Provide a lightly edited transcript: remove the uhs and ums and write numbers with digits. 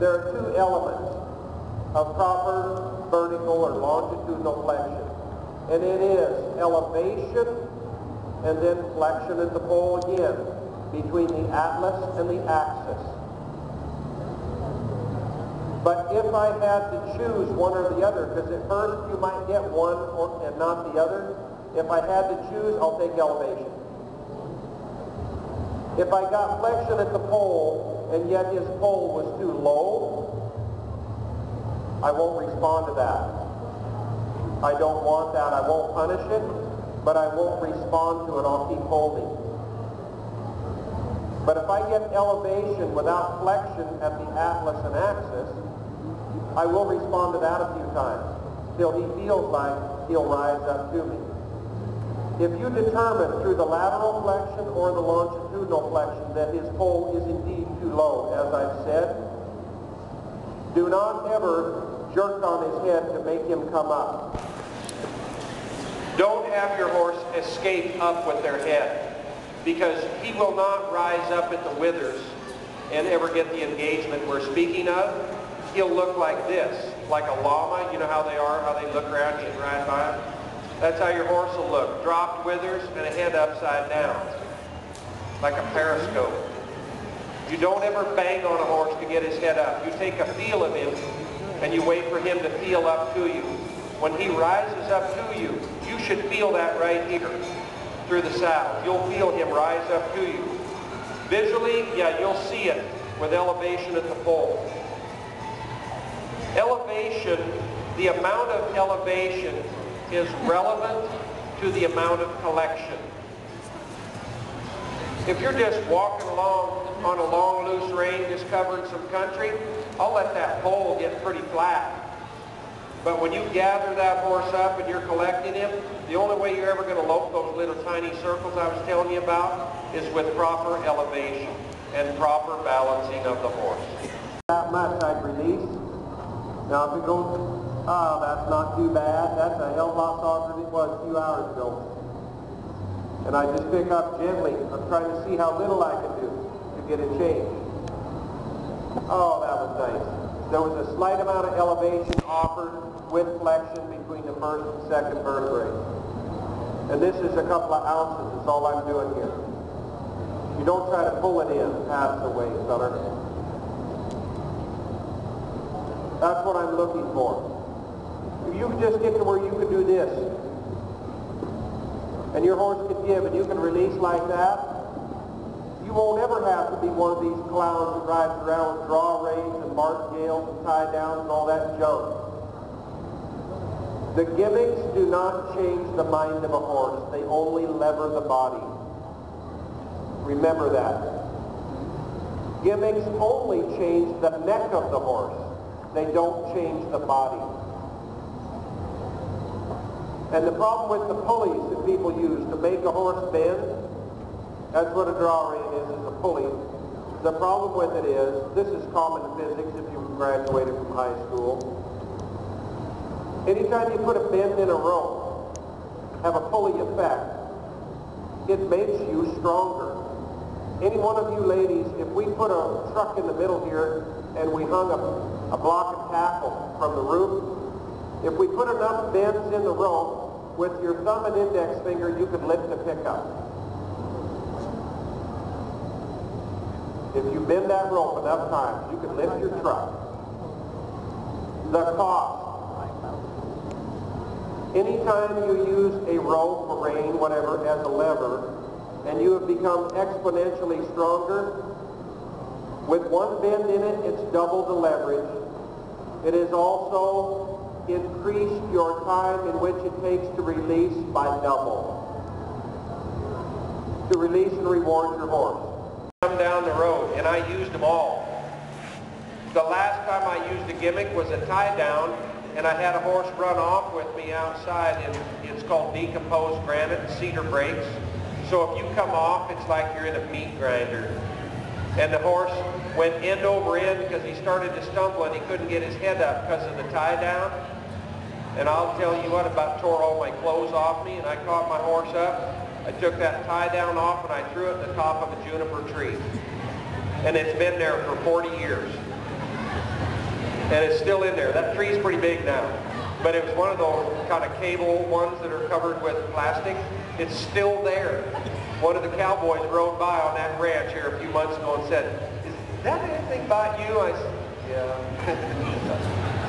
there are two elements of proper vertical or longitudinal flexion. And it is elevation and then flexion at the pole again between the atlas and the axis. But if I had to choose one or the other, because at first you might get one and not the other, if I had to choose, I'll take elevation. If I got flexion at the pole and yet his pole was too low, I won't respond to that. I don't want that. I won't punish it, but I won't respond to it. I'll keep holding. But if I get elevation without flexion at the atlas and axis, I will respond to that a few times till he feels like he'll rise up to me. If you determine through the lateral flexion or the longitudinal flexion that his pole is indeed too low, as I've said, do not ever jerk on his head to make him come up. Don't have your horse escape up with their head, because he will not rise up at the withers and ever get the engagement we're speaking of. He'll look like this, like a llama. You know how they are, how they look around you and ride by them? That's how your horse will look. Dropped withers and a head upside down, like a periscope. You don't ever bang on a horse to get his head up. You take a feel of him and you wait for him to feel up to you. When he rises up to you, you should feel that right here through the saddle. You'll feel him rise up to you. Visually, yeah, you'll see it with elevation at the pole. Elevation, the amount of elevation is relevant to the amount of collection. If you're just walking along on a long, loose rein, just covering some country, I'll let that pole get pretty flat. But when you gather that horse up and you're collecting him, the only way you're ever going to lope those little tiny circles I was telling you about is with proper elevation and proper balancing of the horse. That much I'd release. Now if it goes, oh, that's not too bad, that's a hell of a lot softer than it was a few hours ago. And I just pick up gently. I'm trying to see how little I can do to get it changed. Oh, that was nice. There was a slight amount of elevation offered with flexion between the first and second vertebrae. And this is a couple of ounces, that's all I'm doing here. You don't try to pull it in past the weight, feller. That's what I'm looking for. If you can just get to where you can do this, and your horse can give and you can release like that, you won't ever have to be one of these clowns that rides around with draw reins and martingales and tie downs and all that junk. The gimmicks do not change the mind of a horse. They only lever the body. Remember that. Gimmicks only change the neck of the horse. They don't change the body. And the problem with the pulleys that people use to make a horse bend, that's what a draw rein is a pulley. The problem with it is, this is common physics if you graduated from high school. Anytime you put a bend in a rope, have a pulley effect, it makes you stronger. Any one of you ladies, if we put a truck in the middle here and we hung a block of tackle from the roof, if we put enough bends in the rope, with your thumb and index finger, you could lift the pickup. If you bend that rope enough times, you can lift your truck. The cost. Anytime you use a rope, a rein, whatever, as a lever, and you have become exponentially stronger, with one bend in it, it's double the leverage. It is also increased your time in which it takes to release by double. To release and reward your horse. Come down the road, and I used them all. The last time I used a gimmick was a tie down, and I had a horse run off with me outside, and it's called decomposed granite and cedar brakes. So if you come off, it's like you're in a meat grinder. And the horse went end over end because he started to stumble and he couldn't get his head up because of the tie down. And I'll tell you what, about tore all my clothes off me, and I caught my horse up. I took that tie down off and I threw it at the top of a juniper tree. And it's been there for 40 years. And it's still in there. That tree's pretty big now. But it was one of those kind of cable ones that are covered with plastic. It's still there. One of the cowboys rode by on that ranch here a few months ago and said, "Is that anything about you?" I said, "Yeah."